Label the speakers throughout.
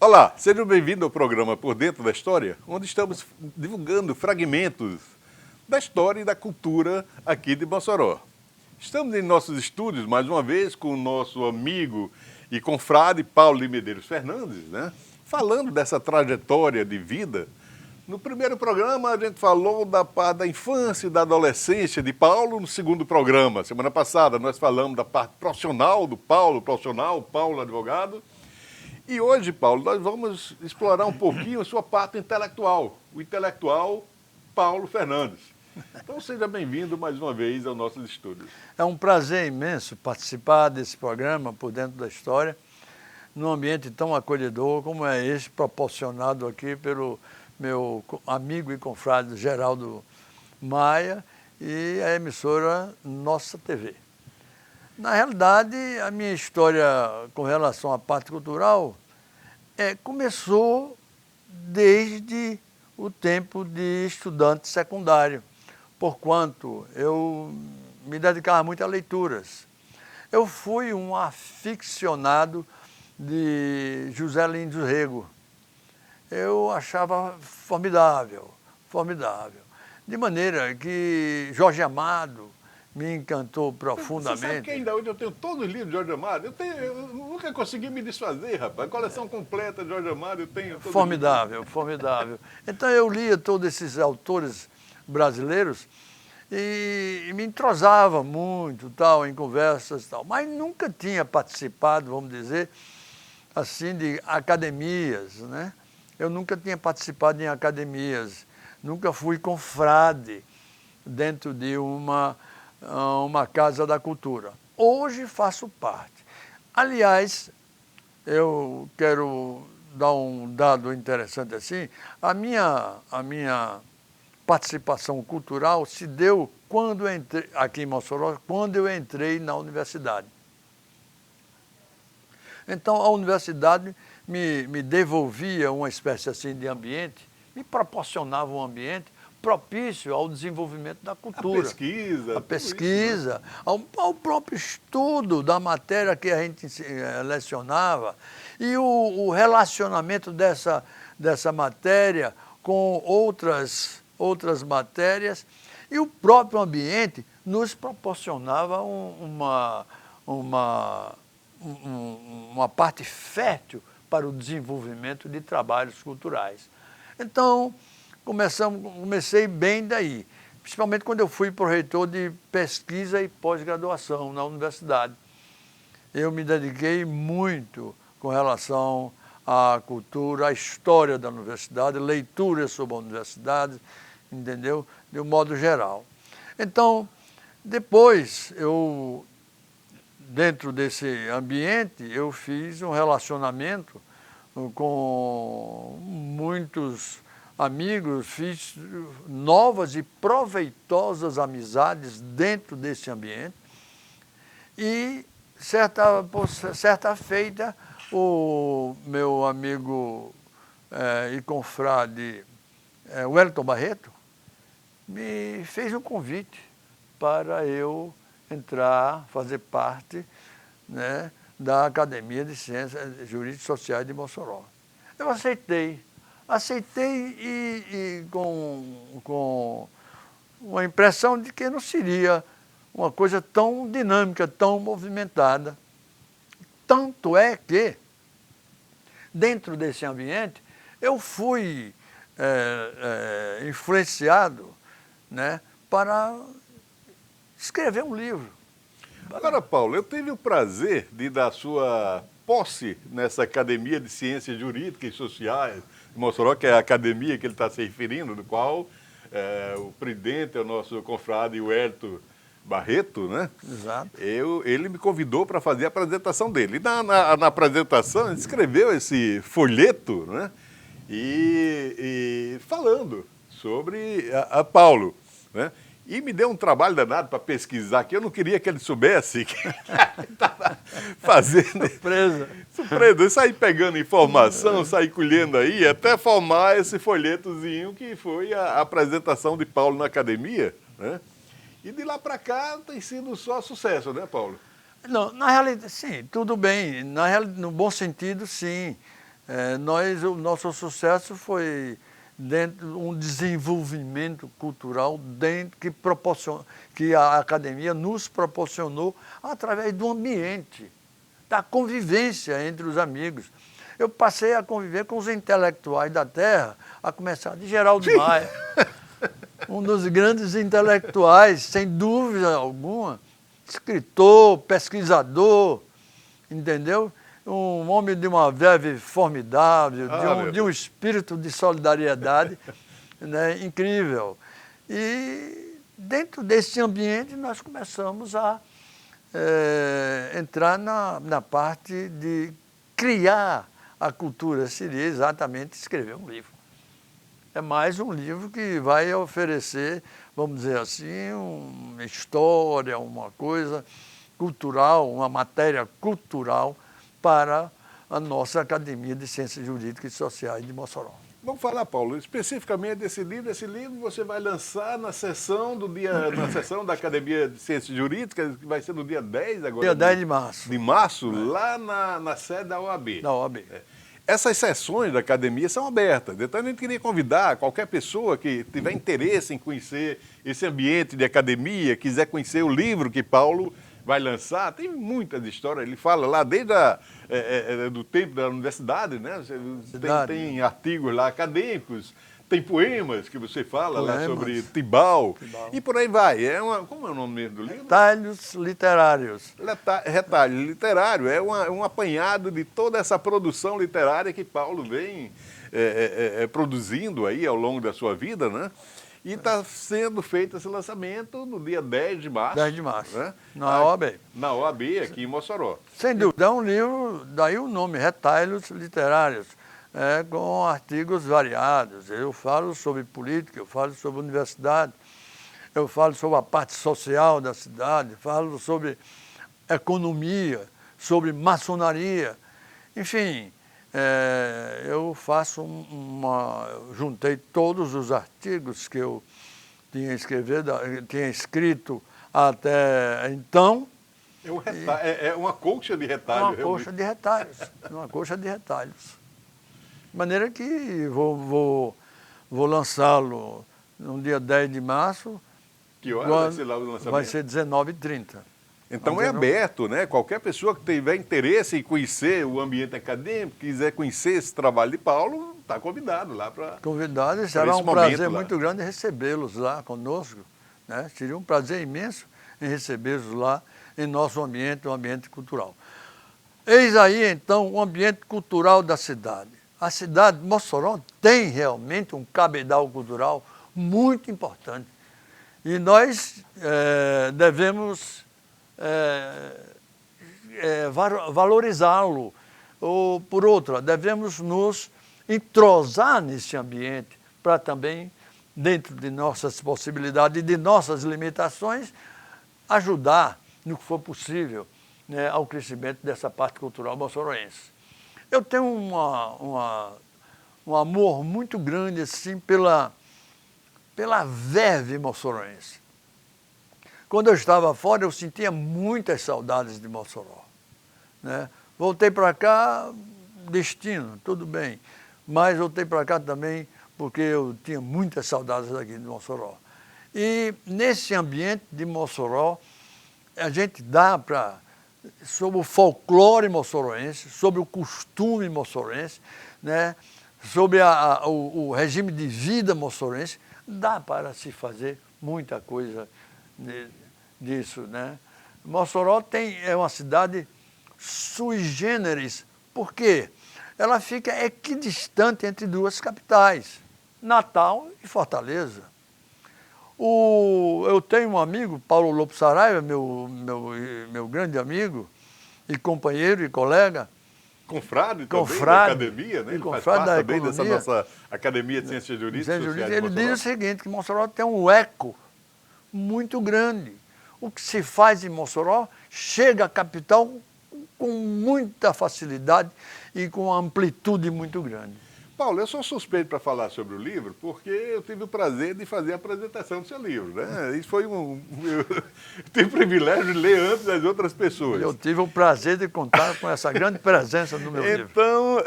Speaker 1: Olá, sejam bem-vindos ao programa Por Dentro da História, onde estamos divulgando fragmentos da história e da cultura aqui de Mossoró. Estamos em nossos estúdios, mais uma vez, com o nosso amigo e confrade Paulo de Medeiros Fernandes, né? Falando dessa trajetória de vida. No primeiro programa, a gente falou da parte da infância e da adolescência de Paulo. No segundo programa, semana passada, nós falamos da parte profissional do Paulo, Paulo advogado. E hoje, Paulo, nós vamos explorar um pouquinho a sua parte intelectual, o intelectual Paulo Fernandes. Então seja bem-vindo mais uma vez aos nossos estúdios.
Speaker 2: É um prazer imenso participar desse programa Por Dentro da História, num ambiente tão acolhedor como é esse, proporcionado aqui pelo meu amigo e confrade Geraldo Maia e a emissora Nossa TV. Na realidade, a minha história com relação à parte cultural começou desde o tempo de estudante secundário, porquanto eu me dedicava muito a leituras. Eu fui um aficionado de José Lins do Rego. Eu achava formidável. De maneira que Jorge Amado me encantou profundamente.
Speaker 1: Você sabe que ainda hoje eu tenho todos os livros de Jorge Amado? Eu nunca consegui me desfazer, rapaz. A coleção completa de Jorge Amado eu tenho.
Speaker 2: Formidável. Então eu lia todos esses autores brasileiros e me entrosava muito tal, em conversas e tal, mas nunca tinha participado, vamos dizer, assim, de academias, né? Eu nunca tinha participado em academias, nunca fui confrade dentro de uma casa da cultura. Hoje faço parte. Aliás, eu quero dar um dado interessante assim, a minha participação cultural se deu quando eu entrei, aqui em Mossoró, quando eu entrei na universidade. Então a universidade me devolvia uma espécie assim de ambiente, me proporcionava um ambiente propício ao desenvolvimento da cultura.
Speaker 1: A
Speaker 2: pesquisa, isso, né? ao próprio estudo da matéria que a gente lecionava e o relacionamento dessa matéria com outras matérias, e o próprio ambiente nos proporcionava uma parte fértil para o desenvolvimento de trabalhos culturais. Então, comecei bem daí, principalmente quando eu fui proreitor de pesquisa e pós-graduação na universidade. Eu me dediquei muito com relação à cultura, à história da universidade, leituras sobre a universidade, entendeu? De um modo geral. Então, depois, dentro desse ambiente, eu fiz um relacionamento com muitos amigos, fiz novas e proveitosas amizades dentro desse ambiente e, certa feita, o meu amigo e confrade Wellington Barreto me fez um convite para eu fazer parte, né, da Academia de Ciências Jurídicas e Sociais de Mossoró. Eu aceitei e com uma impressão de que não seria uma coisa tão dinâmica, tão movimentada. Tanto é que, dentro desse ambiente, eu fui influenciado, né, para escrever um livro.
Speaker 1: Agora, Paulo, eu tive o prazer de dar sua posse nessa Academia de Ciências Jurídicas e Sociais de Mossoró, que é a academia que ele está se referindo, do qual o presidente é o nosso confrade Wellington Barreto, né?
Speaker 2: Exato.
Speaker 1: Ele me convidou para fazer a apresentação dele. E na apresentação, ele escreveu esse folheto, né? E falando sobre a Paulo, né? E me deu um trabalho danado para pesquisar, que eu não queria que ele soubesse que ele estava fazendo. Surpresa. Eu saí pegando informação, saí colhendo aí, até formar esse folhetozinho que foi a apresentação de Paulo na academia, né? E de lá para cá tem sido só sucesso, né, Paulo?
Speaker 2: Não, na realidade, sim, tudo bem. No bom sentido, sim. O nosso sucesso foi dentro de um desenvolvimento cultural que a academia nos proporcionou através do ambiente, da convivência entre os amigos. Eu passei a conviver com os intelectuais da terra, a começar de Geraldo Maia, um dos grandes intelectuais, sem dúvida alguma, escritor, pesquisador, entendeu? Um homem de uma verve formidável, de um espírito de solidariedade, né, incrível. E dentro desse ambiente nós começamos a entrar na parte de criar a cultura, seria exatamente escrever um livro. É mais um livro que vai oferecer, vamos dizer assim, uma história, uma coisa cultural, uma matéria cultural para a nossa Academia de Ciências Jurídicas e Sociais de Mossoró.
Speaker 1: Vamos falar, Paulo, especificamente desse livro. Esse livro você vai lançar na sessão da Academia de Ciências Jurídicas, que vai ser no dia 10 agora.
Speaker 2: Dia 10 de março.
Speaker 1: De março, lá na sede da OAB.
Speaker 2: Da OAB.
Speaker 1: Essas sessões da academia são abertas, então a gente queria convidar qualquer pessoa que tiver interesse em conhecer esse ambiente de academia, quiser conhecer o livro que Paulo vai lançar. Tem muitas histórias, ele fala lá desde do tempo da universidade, né? Tem artigos lá acadêmicos, tem poemas que você fala lá sobre Tibau, e por aí vai. Como é o nome mesmo do livro?
Speaker 2: Retalhos Literários.
Speaker 1: Retalho literário é um apanhado de toda essa produção literária que Paulo vem produzindo aí ao longo da sua vida, né? E está sendo feito esse lançamento no dia 10 de março.
Speaker 2: 10 de março,
Speaker 1: né?
Speaker 2: na OAB.
Speaker 1: Na OAB, aqui em Mossoró.
Speaker 2: Sem dúvida, é um livro, daí o nome, Retalhos Literários, com artigos variados. Eu falo sobre política, eu falo sobre universidade, eu falo sobre a parte social da cidade, falo sobre economia, sobre maçonaria, enfim. Eu faço juntei todos os artigos que eu tinha escrito até então.
Speaker 1: É uma colcha de retalhos.
Speaker 2: Uma colcha de retalhos. De maneira que vou lançá-lo no dia 10 de março.
Speaker 1: Que hora vai ser lá o lançamento?
Speaker 2: Vai ser 19h30.
Speaker 1: Então é aberto, né? Qualquer pessoa que tiver interesse em conhecer o ambiente acadêmico, quiser conhecer esse trabalho de Paulo, está convidado lá para...
Speaker 2: Convidado, e será um prazer muito grande recebê-los lá conosco, né? Seria um prazer imenso em recebê-los lá em nosso ambiente, o ambiente cultural. Eis aí, então, o ambiente cultural da cidade. A cidade de Mossoró tem realmente um cabedal cultural muito importante. E nós devemos valorizá-lo. Ou, por outra, devemos nos entrosar nesse ambiente para também, dentro de nossas possibilidades e de nossas limitações, ajudar, no que for possível, né, ao crescimento dessa parte cultural moçoroense. Eu tenho um amor muito grande assim, pela verve moçoroense. Quando eu estava fora, eu sentia muitas saudades de Mossoró, né? Voltei para cá, destino, tudo bem, mas voltei para cá também porque eu tinha muitas saudades daqui de Mossoró. E nesse ambiente de Mossoró, a gente dá sobre o folclore moçoroense, sobre o costume moçoroense, né? Sobre o regime de vida moçoroense, dá para se fazer muita coisa disso, né? Mossoró é uma cidade sui generis. Por quê? Ela fica equidistante entre duas capitais, Natal e Fortaleza. Eu tenho um amigo, Paulo Lopes Saraiva, meu grande amigo e companheiro e colega.
Speaker 1: Confrade também da academia, né? Ele faz parte também dessa nossa Academia de Ciências Jurídicas.
Speaker 2: Ele diz o seguinte, que Mossoró tem um eco muito grande. O que se faz em Mossoró chega à capital com muita facilidade e com uma amplitude muito grande.
Speaker 1: Paulo, eu sou suspeito para falar sobre o livro porque eu tive o prazer de fazer a apresentação do seu livro, né? Isso foi eu tive o privilégio de ler antes das outras pessoas.
Speaker 2: Eu tive o prazer de contar com essa grande presença no meu livro.
Speaker 1: Então,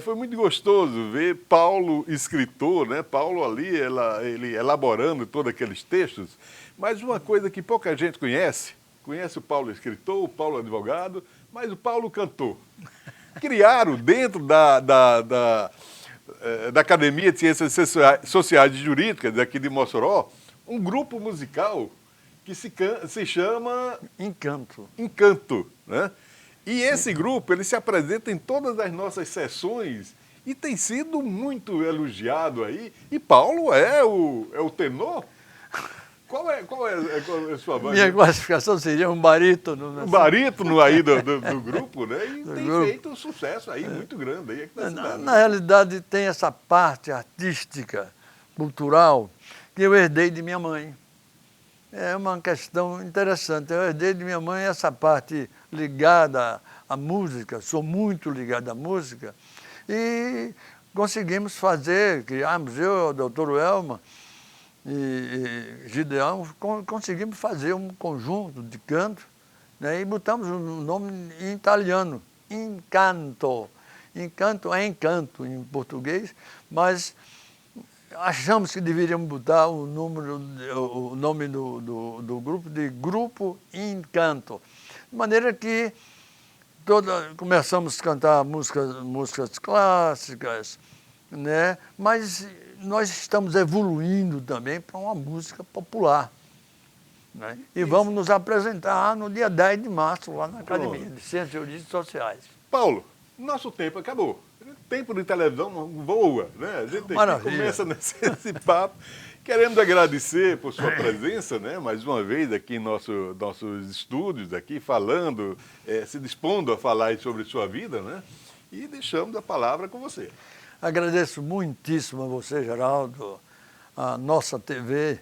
Speaker 1: foi muito gostoso ver Paulo, escritor, né? Paulo ali, ele elaborando todos aqueles textos, mas uma coisa que pouca gente conhece o Paulo escritor, o Paulo advogado, mas o Paulo cantor. Criaram dentro da Academia de Ciências Sociais e Jurídicas aqui de Mossoró um grupo musical que se chama Encanto, né? E esse grupo, ele se apresenta em todas as nossas sessões e tem sido muito elogiado aí. E Paulo é o tenor? Qual é a sua voz?
Speaker 2: Minha classificação seria um barítono. Né?
Speaker 1: Um barítono aí do grupo, né? E tem feito um sucesso aí muito grande. Aí aqui
Speaker 2: na realidade, tem essa parte artística, cultural, que eu herdei de minha mãe. É uma questão interessante. Eu herdei de minha mãe essa parte ligada à música, sou muito ligado à música, e conseguimos criamos eu, o doutor Elma e Gideão, conseguimos fazer um conjunto de canto, né, e botamos um nome em italiano, Encanto. Encanto é encanto em português, mas achamos que deveríamos botar o nome do grupo de Grupo Encanto. De maneira que começamos a cantar músicas clássicas, né? Mas nós estamos evoluindo também para uma música popular. Né? E vamos nos apresentar no dia 10 de março, lá na Academia de Ciências Jurídicas e Sociais.
Speaker 1: Paulo, nosso tempo acabou. O tempo de televisão voa, né? A gente começa nesse papo. Queremos agradecer por sua presença, né? Mais uma vez aqui em nossos estúdios, aqui falando, se dispondo a falar sobre sua vida, né? E deixamos a palavra com você.
Speaker 2: Agradeço muitíssimo a você, Geraldo, a nossa TV,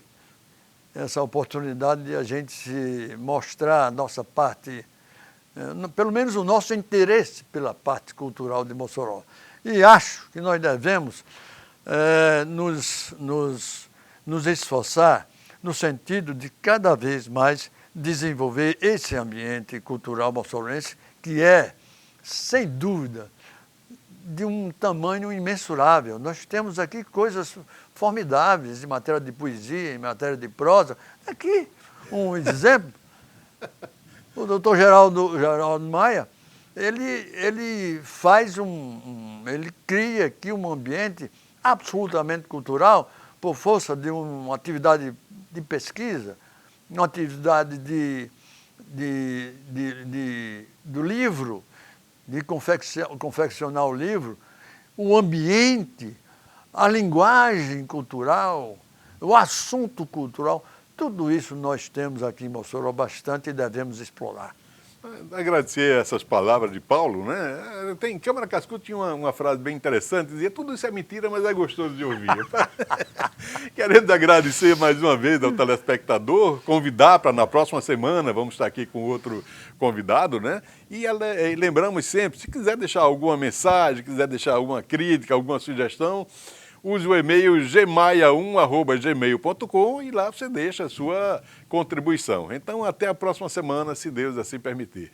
Speaker 2: essa oportunidade de a gente se mostrar a nossa parte, pelo menos o nosso interesse pela parte cultural de Mossoró. E acho que nós devemos nos esforçar no sentido de cada vez mais desenvolver esse ambiente cultural moçoroense que é, sem dúvida, de um tamanho imensurável. Nós temos aqui coisas formidáveis em matéria de poesia, em matéria de prosa. Aqui, um exemplo, o doutor Geraldo Maia, ele faz ele cria aqui um ambiente absolutamente cultural por força de uma atividade de pesquisa, uma atividade do livro, de confeccionar o livro, o ambiente, a linguagem cultural, o assunto cultural, tudo isso nós temos aqui em Mossoró bastante e devemos explorar.
Speaker 1: Agradecer essas palavras de Paulo, né? Tem Câmara Cascudo tinha uma frase bem interessante, dizia: tudo isso é mentira, mas é gostoso de ouvir. Querendo agradecer mais uma vez ao telespectador, convidar para na próxima semana, vamos estar aqui com outro convidado, né? E lembramos sempre, se quiser deixar alguma mensagem, quiser deixar alguma crítica, alguma sugestão, use o e-mail gmaia1@gmail.com e lá você deixa a sua contribuição. Então, até a próxima semana, se Deus assim permitir.